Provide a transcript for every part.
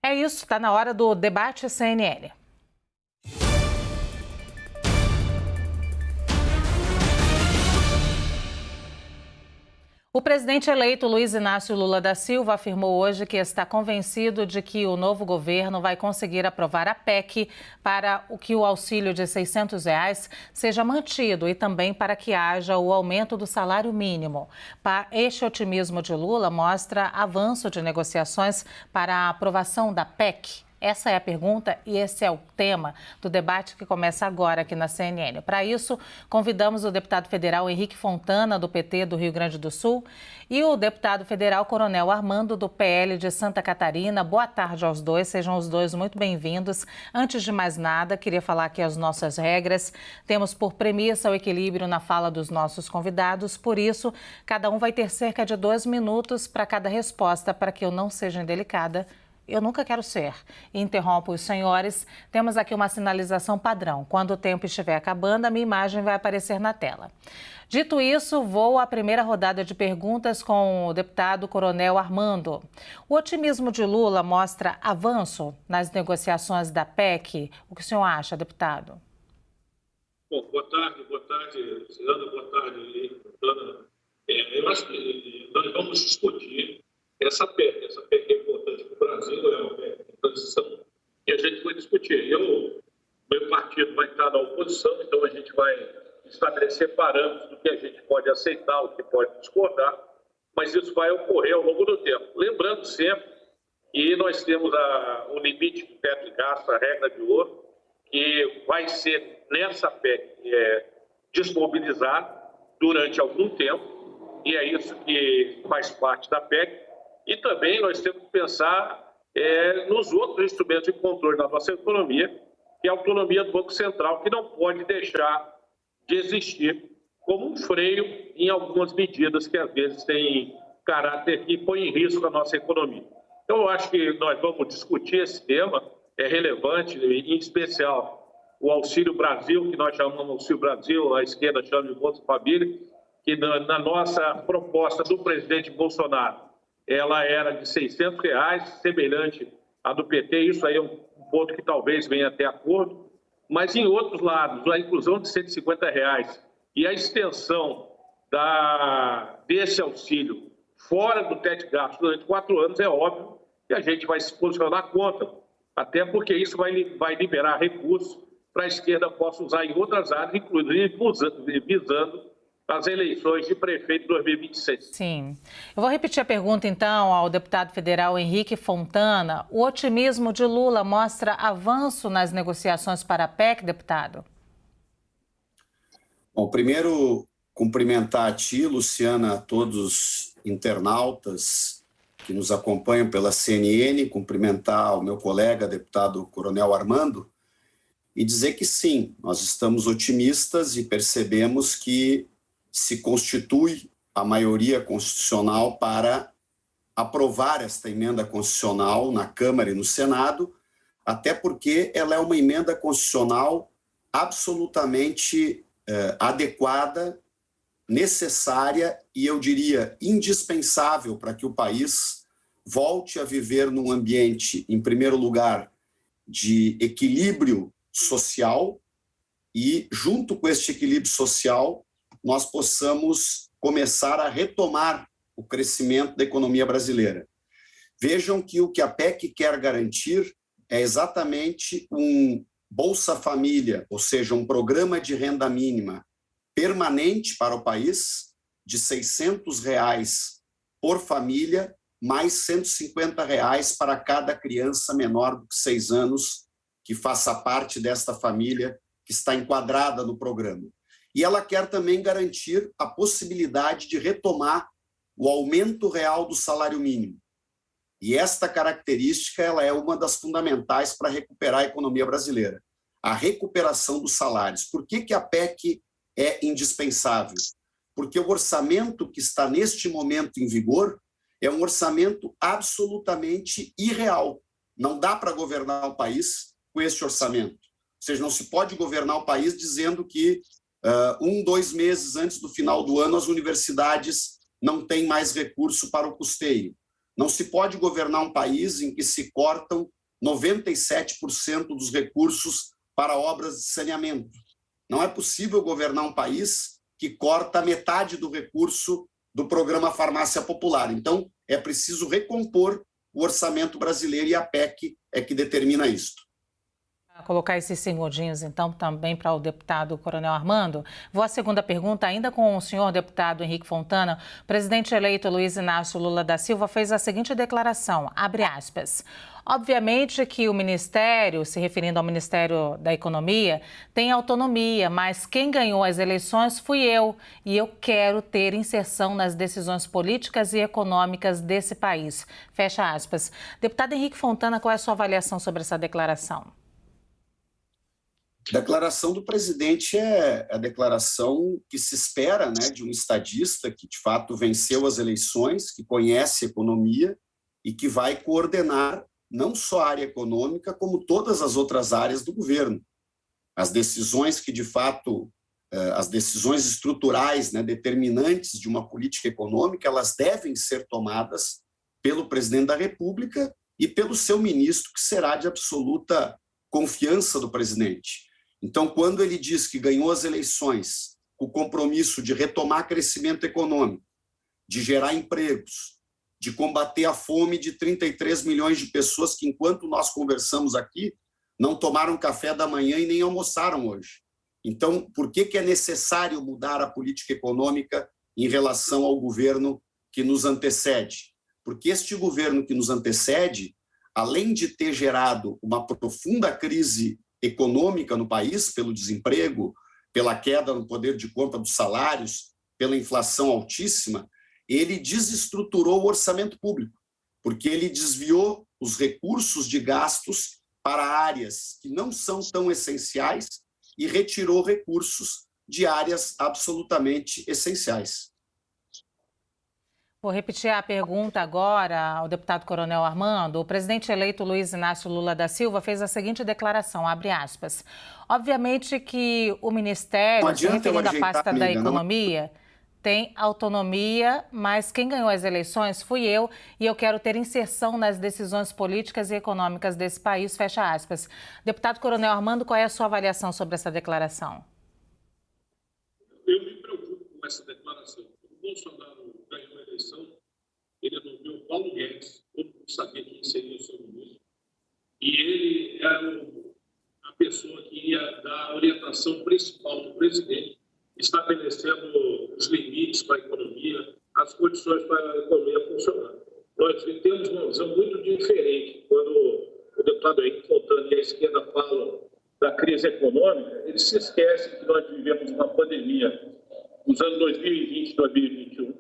É isso, está na hora do debate CNN. O presidente eleito Luiz Inácio Lula da Silva afirmou hoje que está convencido de que o novo governo vai conseguir aprovar a PEC para que o auxílio de R$ 600 seja mantido e também para que haja o aumento do salário mínimo. Este otimismo de Lula mostra avanço de negociações para a aprovação da PEC. Essa é a pergunta e esse é o tema do debate que começa agora aqui na CNN. Para isso, convidamos o deputado federal Henrique Fontana, do PT do Rio Grande do Sul, e o deputado federal Coronel Armando, do PL de Santa Catarina. Boa tarde aos dois, sejam os dois muito bem-vindos. Antes de mais nada, queria falar aqui as nossas regras. Temos por premissa o equilíbrio na fala dos nossos convidados, por isso, cada um vai ter cerca de 2 minutos para cada resposta, para que eu não seja indelicada. Eu nunca quero ser. Interrompo os senhores. Temos aqui uma sinalização padrão. Quando o tempo estiver acabando, a minha imagem vai aparecer na tela. Dito isso, vou à primeira rodada de perguntas com o deputado Coronel Armando. O otimismo de Lula mostra avanço nas negociações da PEC. O que o senhor acha, deputado? Bom, boa tarde, Cidadã, boa tarde, Ana. Eu acho que nós vamos discutir essa PEC é importante para o Brasil, é uma PEC de transição, e a gente vai discutir. Meu partido vai estar na oposição, então a gente vai estabelecer parâmetros do que a gente pode aceitar, o que pode discordar, mas isso vai ocorrer ao longo do tempo. Lembrando sempre que nós temos o limite de teto de gasto, a regra de ouro, que vai ser nessa PEC desmobilizado durante algum tempo, e é isso que faz parte da PEC. E também nós temos que pensar nos outros instrumentos de controle da nossa economia, que é a autonomia do Banco Central, que não pode deixar de existir como um freio em algumas medidas que às vezes têm caráter que põe em risco a nossa economia. Então, eu acho que nós vamos discutir esse tema, é relevante, em especial o Auxílio Brasil, que nós chamamos de Auxílio Brasil, a esquerda chama de Bolsa Família, que na nossa proposta do presidente Bolsonaro, ela era de R$ 600, semelhante à do PT, isso aí é um ponto que talvez venha a ter acordo, mas em outros lados, a inclusão de R$ 150 e a extensão desse auxílio fora do teto de gastos durante 4 anos, é óbvio que a gente vai se posicionar contra, até porque isso vai liberar recursos para a esquerda possa usar em outras áreas, inclusive visando as eleições de prefeito de 2026. Sim. Eu vou repetir a pergunta, então, ao deputado federal Henrique Fontana. O otimismo de Lula mostra avanço nas negociações para a PEC, deputado? Bom, primeiro, cumprimentar a ti, Luciana, a todos os internautas que nos acompanham pela CNN, cumprimentar o meu colega, deputado Coronel Armando, e dizer que sim, nós estamos otimistas e percebemos que se constitui a maioria constitucional para aprovar esta emenda constitucional na Câmara e no Senado, até porque ela é uma emenda constitucional absolutamente adequada, necessária e, eu diria, indispensável para que o país volte a viver num ambiente, em primeiro lugar, de equilíbrio social e, junto com este equilíbrio social, nós possamos começar a retomar o crescimento da economia brasileira. Vejam que o que a PEC quer garantir é exatamente um Bolsa Família, ou seja, um programa de renda mínima permanente para o país, de R$ 600 por família, mais R$ 150 para cada criança menor do que 6 anos que faça parte desta família que está enquadrada no programa. E ela quer também garantir a possibilidade de retomar o aumento real do salário mínimo. E esta característica ela é uma das fundamentais para recuperar a economia brasileira. A recuperação dos salários. Por que a PEC é indispensável? Porque o orçamento que está neste momento em vigor é um orçamento absolutamente irreal. Não dá para governar o país com este orçamento. Ou seja, não se pode governar o país dizendo que 2 meses antes do final do ano, as universidades não têm mais recurso para o custeio. Não se pode governar um país em que se cortam 97% dos recursos para obras de saneamento. Não é possível governar um país que corta metade do recurso do programa Farmácia Popular. Então, é preciso recompor o orçamento brasileiro e a PEC é que determina isso. Vou colocar esses segundinhos, então, também para o deputado Coronel Armando. Vou à segunda pergunta, ainda com o senhor deputado Henrique Fontana. O presidente eleito Luiz Inácio Lula da Silva fez a seguinte declaração, abre aspas. Obviamente que o Ministério, se referindo ao Ministério da Economia, tem autonomia, mas quem ganhou as eleições fui eu. E eu quero ter inserção nas decisões políticas e econômicas desse país. Fecha aspas. Deputado Henrique Fontana, qual é a sua avaliação sobre essa declaração? A declaração do presidente é a declaração que se espera, né, de um estadista que, de fato, venceu as eleições, que conhece a economia e que vai coordenar não só a área econômica, como todas as outras áreas do governo. As decisões que, de fato, as decisões estruturais, né, determinantes de uma política econômica, elas devem ser tomadas pelo presidente da República e pelo seu ministro, que será de absoluta confiança do presidente. Então, quando ele diz que ganhou as eleições com o compromisso de retomar crescimento econômico, de gerar empregos, de combater a fome de 33 milhões de pessoas que, enquanto nós conversamos aqui, não tomaram café da manhã e nem almoçaram hoje. Então, por que é necessário mudar a política econômica em relação ao governo que nos antecede? Porque este governo que nos antecede, além de ter gerado uma profunda crise econômica no país, pelo desemprego, pela queda no poder de compra dos salários, pela inflação altíssima, ele desestruturou o orçamento público, porque ele desviou os recursos de gastos para áreas que não são tão essenciais e retirou recursos de áreas absolutamente essenciais. Vou repetir a pergunta agora ao deputado Coronel Armando. O presidente eleito Luiz Inácio Lula da Silva fez a seguinte declaração, abre aspas. Obviamente que o Ministério, se referindo à pasta da Economia, tem autonomia, mas quem ganhou as eleições fui eu e eu quero ter inserção nas decisões políticas e econômicas desse país, fecha aspas. Deputado Coronel Armando, qual é a sua avaliação sobre essa declaração? Eu me preocupo com essa declaração. O Bolsonaro ganhou a eleição, ele nomeou Paulo Guedes, todo mundo sabia quem seria o seu ministro, e ele era a pessoa que ia dar a orientação principal do presidente, estabelecendo os limites para a economia, as condições para a economia funcionar. Nós temos uma visão muito diferente quando o deputado Henrique Fontana e a esquerda falam da crise econômica, eles se esquecem que nós vivemos uma pandemia nos anos 2020 e 2021,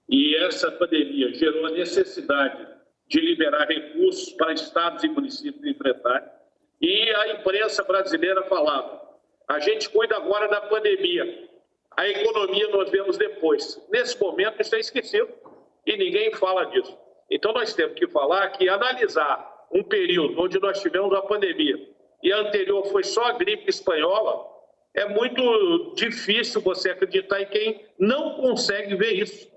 e essa pandemia gerou a necessidade de liberar recursos para estados e municípios enfrentarem, e a imprensa brasileira falava, a gente cuida agora da pandemia, a economia nós vemos depois. Nesse momento isso é esquecido e ninguém fala disso. Então nós temos que falar que analisar um período onde nós tivemos a pandemia e a anterior foi só a gripe espanhola, é muito difícil você acreditar em quem não consegue ver isso.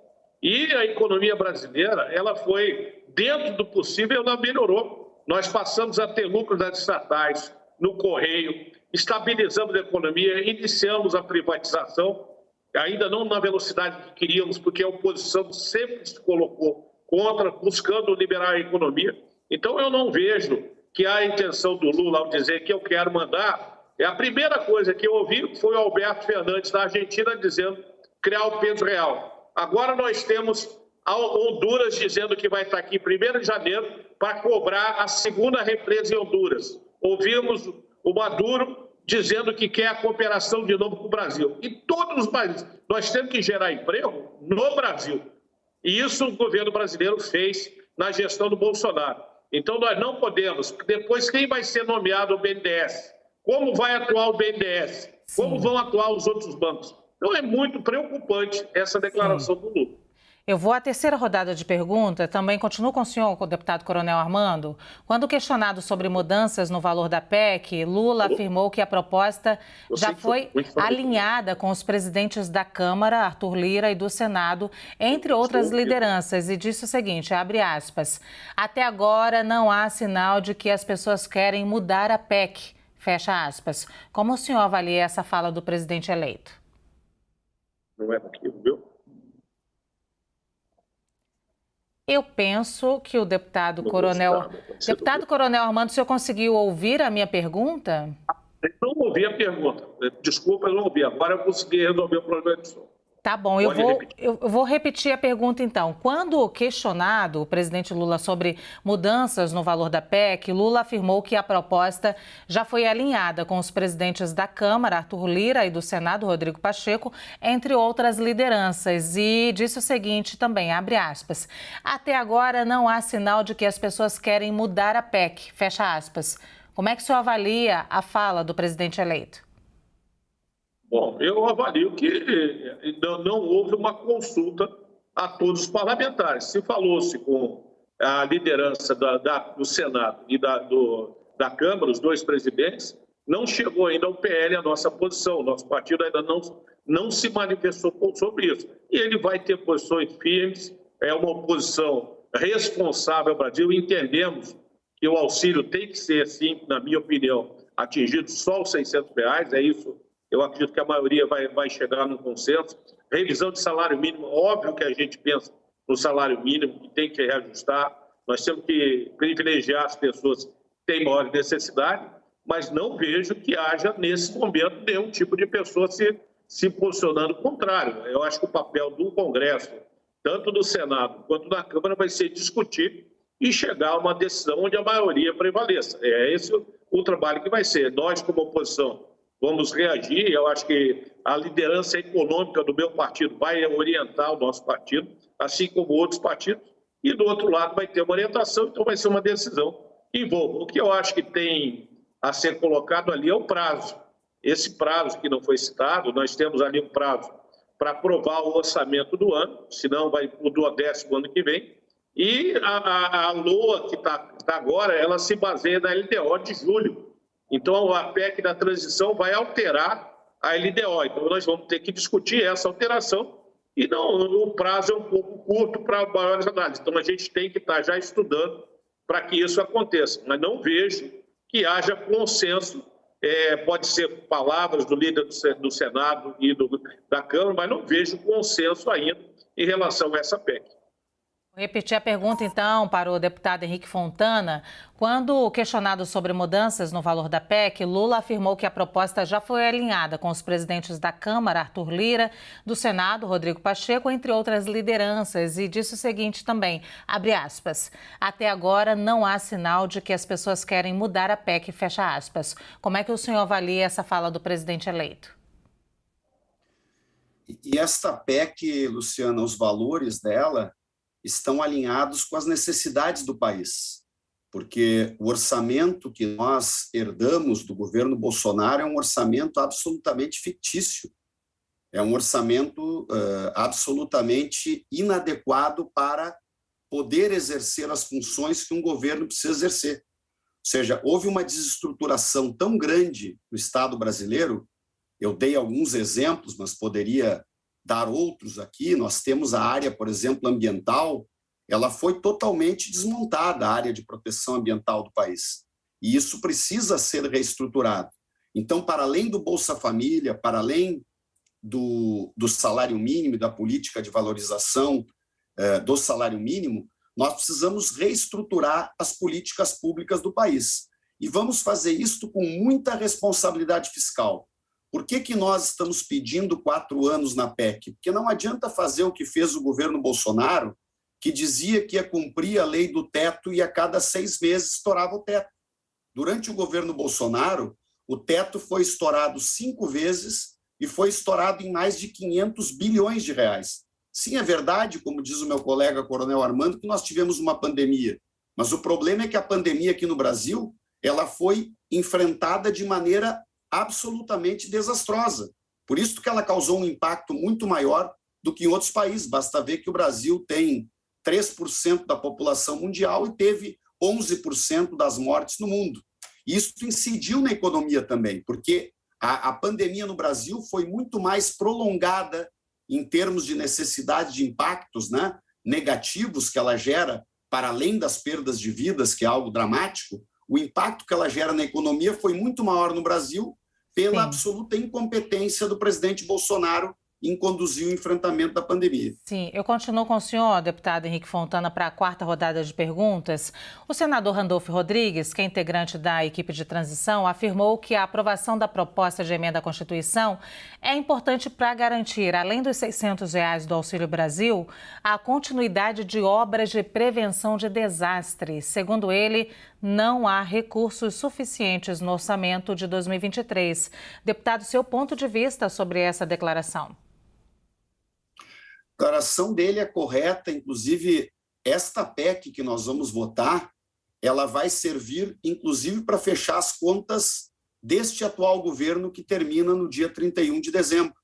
E a economia brasileira, ela foi, dentro do possível, ela melhorou. Nós passamos a ter lucro das estatais, no Correio, estabilizamos a economia, iniciamos a privatização, ainda não na velocidade que queríamos, porque a oposição sempre se colocou contra, buscando liberar a economia. Então, eu não vejo que a intenção do Lula, ao dizer que eu quero mandar, a primeira coisa que eu ouvi foi o Alberto Fernandes, da Argentina, dizendo criar o peso real. Agora nós temos a Honduras dizendo que vai estar aqui em 1º de janeiro para cobrar a segunda represa em Honduras. Ouvimos o Maduro dizendo que quer a cooperação de novo com o Brasil. E todos os países, nós temos que gerar emprego no Brasil. E isso o governo brasileiro fez na gestão do Bolsonaro. Então nós não podemos, depois quem vai ser nomeado o BNDES? Como vai atuar o BNDES? Como vão atuar os outros bancos? Então é muito preocupante essa declaração do Lula. Eu vou à terceira rodada de pergunta. Também continuo com o senhor, com o deputado Coronel Armando. Quando questionado sobre mudanças no valor da PEC, Lula afirmou que a proposta já foi alinhada com os presidentes da Câmara, Arthur Lira, e do Senado, entre outras lideranças, e disse o seguinte, abre aspas, até agora não há sinal de que as pessoas querem mudar a PEC, fecha aspas. Como o senhor avalia essa fala do presidente eleito? Não é motivo, viu? Eu penso que o deputado Coronel Armando, o senhor conseguiu ouvir a minha pergunta? Eu não ouvi a pergunta. Desculpa, eu não ouvi. Agora eu consegui resolver o problema do som. Tá bom, eu vou repetir a pergunta então. Quando questionado o presidente Lula sobre mudanças no valor da PEC, Lula afirmou que a proposta já foi alinhada com os presidentes da Câmara, Arthur Lira, e do Senado, Rodrigo Pacheco, entre outras lideranças. E disse o seguinte também, abre aspas, até agora não há sinal de que as pessoas querem mudar a PEC, fecha aspas. Como é que o senhor avalia a fala do presidente eleito? Bom, eu avalio que não houve uma consulta a todos os parlamentares. Se falou-se com a liderança do Senado e da Câmara, os dois presidentes, não chegou ainda ao PL a nossa posição. O nosso partido ainda não se manifestou sobre isso. E ele vai ter posições firmes, é uma oposição responsável ao Brasil. Entendemos que o auxílio tem que ser, sim, na minha opinião, atingido só os R$600, é isso. Eu acredito que a maioria vai chegar num consenso. Revisão de salário mínimo, óbvio que a gente pensa no salário mínimo, que tem que reajustar. Nós temos que privilegiar as pessoas que têm maior necessidade, mas não vejo que haja, nesse momento, nenhum tipo de pessoa se posicionando contrário. Eu acho que o papel do Congresso, tanto do Senado quanto da Câmara, vai ser discutir e chegar a uma decisão onde a maioria prevaleça. É esse o trabalho que vai ser. Nós, como oposição, vamos reagir. Eu acho que a liderança econômica do meu partido vai orientar o nosso partido, assim como outros partidos, e do outro lado vai ter uma orientação, então vai ser uma decisão que envolve. O que eu acho que tem a ser colocado ali é o prazo. Esse prazo que não foi citado, nós temos ali um prazo para aprovar o orçamento do ano, senão vai para o 10º ano que vem, e a LOA que está agora, ela se baseia na LDO de julho. Então, a PEC da transição vai alterar a LDO. Então, nós vamos ter que discutir essa alteração e o prazo é um pouco curto para maiores análises. Então, a gente tem que estar já estudando para que isso aconteça. Mas não vejo que haja consenso. Pode ser palavras do líder do Senado e da Câmara, mas não vejo consenso ainda em relação a essa PEC. Vou repetir a pergunta, então, para o deputado Henrique Fontana. Quando questionado sobre mudanças no valor da PEC, Lula afirmou que a proposta já foi alinhada com os presidentes da Câmara, Arthur Lira, do Senado, Rodrigo Pacheco, entre outras lideranças, e disse o seguinte também, abre aspas, até agora não há sinal de que as pessoas querem mudar a PEC, fecha aspas. Como é que o senhor avalia essa fala do presidente eleito? E esta PEC, Luciana, os valores dela estão alinhados com as necessidades do país, porque o orçamento que nós herdamos do governo Bolsonaro é um orçamento absolutamente fictício, é um orçamento absolutamente inadequado para poder exercer as funções que um governo precisa exercer. Ou seja, houve uma desestruturação tão grande no Estado brasileiro, eu dei alguns exemplos, mas poderia dar outros aqui. Nós temos a área, por exemplo, ambiental, ela foi totalmente desmontada, a área de proteção ambiental do país. E isso precisa ser reestruturado. Então, para além do Bolsa Família, para além do salário mínimo e da política de valorização do salário mínimo, nós precisamos reestruturar as políticas públicas do país. E vamos fazer isso com muita responsabilidade fiscal. Por que nós estamos pedindo 4 anos na PEC? Porque não adianta fazer o que fez o governo Bolsonaro, que dizia que ia cumprir a lei do teto e a cada 6 meses estourava o teto. Durante o governo Bolsonaro, o teto foi estourado 5 vezes e foi estourado em mais de 500 bilhões de reais. Sim, é verdade, como diz o meu colega Coronel Armando, que nós tivemos uma pandemia. Mas o problema é que a pandemia aqui no Brasil, ela foi enfrentada de maneira absolutamente desastrosa. Por isso que ela causou um impacto muito maior do que em outros países. Basta ver que o Brasil tem 3% da população mundial e teve 11% das mortes no mundo. Isso incidiu na economia também, porque a pandemia no Brasil foi muito mais prolongada em termos de necessidade de impactos, né, negativos que ela gera, para além das perdas de vidas, que é algo dramático. O impacto que ela gera na economia foi muito maior no Brasil pela absoluta incompetência do presidente Bolsonaro em conduzir o enfrentamento da pandemia. Sim, eu continuo com o senhor, deputado Henrique Fontana, para a quarta rodada de perguntas. O senador Randolfo Rodrigues, que é integrante da equipe de transição, afirmou que a aprovação da proposta de emenda à Constituição é importante para garantir, além dos R$600 do Auxílio Brasil, a continuidade de obras de prevenção de desastres. Segundo ele, não há recursos suficientes no orçamento de 2023. Deputado, seu ponto de vista sobre essa declaração? A declaração dele é correta, inclusive esta PEC que nós vamos votar, ela vai servir inclusive para fechar as contas deste atual governo que termina no dia 31 de dezembro,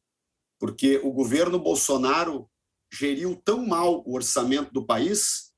porque o governo Bolsonaro geriu tão mal o orçamento do país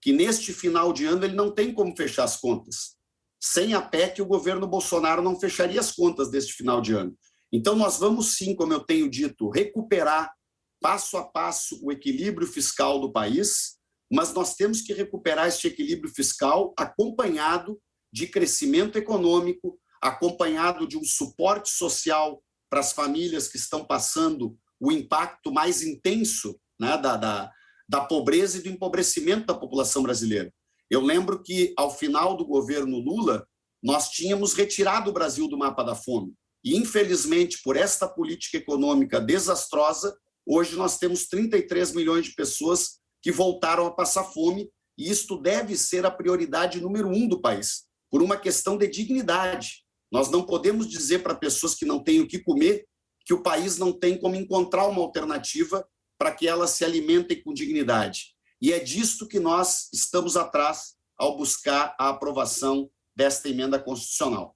que neste final de ano ele não tem como fechar as contas. Sem a PEC, o governo Bolsonaro não fecharia as contas deste final de ano. Então nós vamos sim, como eu tenho dito, recuperar passo a passo o equilíbrio fiscal do país, mas nós temos que recuperar esse equilíbrio fiscal acompanhado de crescimento econômico, acompanhado de um suporte social para as famílias que estão passando o impacto mais intenso, né, da pobreza e do empobrecimento da população brasileira. Eu lembro que, ao final do governo Lula, nós tínhamos retirado o Brasil do mapa da fome. E, infelizmente, por esta política econômica desastrosa, hoje nós temos 33 milhões de pessoas que voltaram a passar fome, e isto deve ser a prioridade número 1 do país, por uma questão de dignidade. Nós não podemos dizer para pessoas que não têm o que comer que o país não tem como encontrar uma alternativa para que elas se alimentem com dignidade. E é disto que nós estamos atrás ao buscar a aprovação desta emenda constitucional.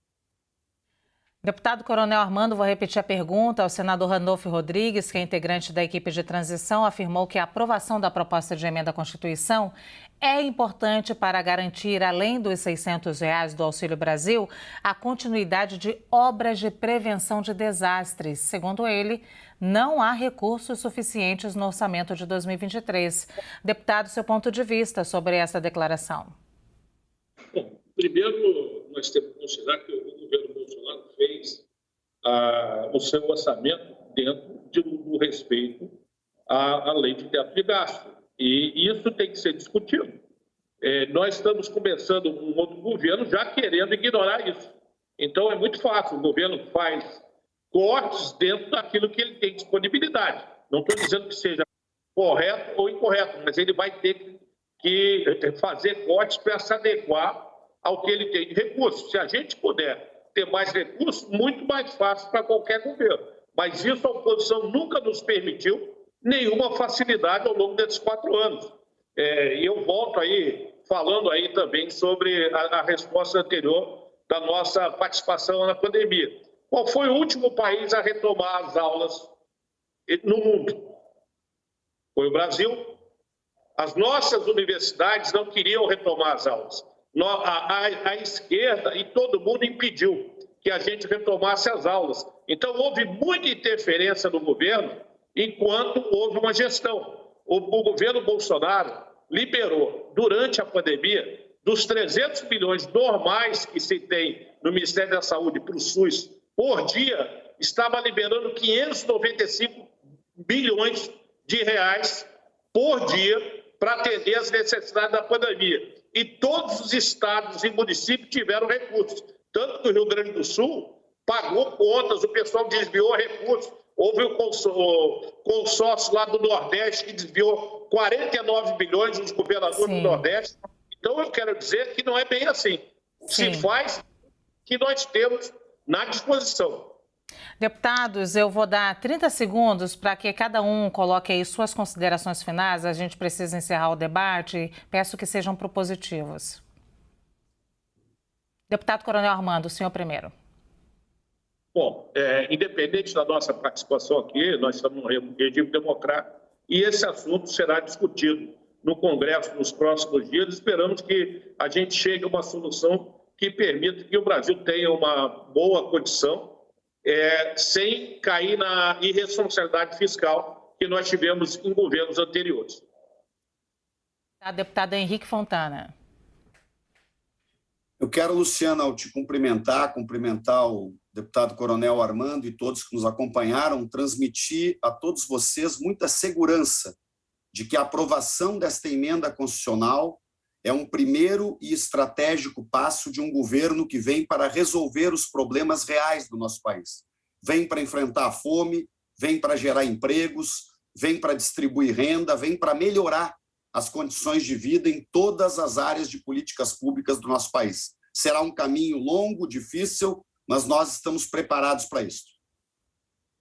Deputado Coronel Armando, vou repetir a pergunta. O senador Randolfo Rodrigues, que é integrante da equipe de transição, afirmou que a aprovação da proposta de emenda à Constituição é importante para garantir, além dos R$600 do Auxílio Brasil, a continuidade de obras de prevenção de desastres. Segundo ele, não há recursos suficientes no orçamento de 2023. Deputado, seu ponto de vista sobre essa declaração? Bom, primeiro, nós temos que considerar que o governo Bolsonaro fez o seu orçamento dentro do respeito à lei de teto de gasto. E isso tem que ser discutido. Nós estamos começando um outro governo já querendo ignorar isso. Então, é muito fácil. O governo faz cortes dentro daquilo que ele tem disponibilidade. Não estou dizendo que seja correto ou incorreto, mas ele vai ter que fazer cortes para se adequar ao que ele tem de recursos. Se a gente puder ter mais recursos, muito mais fácil para qualquer governo. Mas isso a oposição nunca nos permitiu nenhuma facilidade ao longo desses 4 anos. E eu volto aí, falando aí também sobre a resposta anterior da nossa participação na pandemia. Qual foi o último país a retomar as aulas no mundo? Foi o Brasil. As nossas universidades não queriam retomar as aulas. A esquerda e todo mundo impediu que a gente retomasse as aulas. Então, houve muita interferência no governo enquanto houve uma gestão. O governo Bolsonaro liberou, durante a pandemia, dos 300 bilhões normais que se tem no Ministério da Saúde para o SUS por dia, estava liberando 595 bilhões de reais por dia para atender as necessidades da pandemia. E todos os estados e municípios tiveram recursos. Tanto que o Rio Grande do Sul pagou contas, o pessoal desviou recursos. Houve o consórcio lá do Nordeste que desviou 49 bilhões dos governadores do Nordeste. Então, eu quero dizer que não é bem assim. Se faz o que nós temos na disposição. Deputados, eu vou dar 30 segundos para que cada um coloque aí suas considerações finais. A gente precisa encerrar o debate. Peço que sejam propositivos. Deputado Coronel Armando, o senhor primeiro. Bom, independente da nossa participação aqui, nós estamos num regime democrático e esse assunto será discutido no Congresso nos próximos dias. Esperamos que a gente chegue a uma solução que permita que o Brasil tenha uma boa condição, sem cair na irresponsabilidade fiscal que nós tivemos em governos anteriores. A deputada Henrique Fontana. Eu quero, Luciana, ao te cumprimentar o deputado Coronel Armando e todos que nos acompanharam, transmitir a todos vocês muita segurança de que a aprovação desta emenda constitucional é um primeiro e estratégico passo de um governo que vem para resolver os problemas reais do nosso país. Vem para enfrentar a fome, vem para gerar empregos, vem para distribuir renda, vem para melhorar as condições de vida em todas as áreas de políticas públicas do nosso país. Será um caminho longo, difícil, mas nós estamos preparados para isso.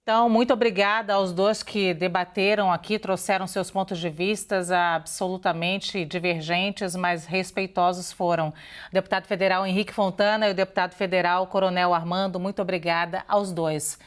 Então, muito obrigada aos dois que debateram aqui, trouxeram seus pontos de vista absolutamente divergentes, mas respeitosos foram. O deputado federal Henrique Fontana e o deputado federal Coronel Armando, muito obrigada aos dois.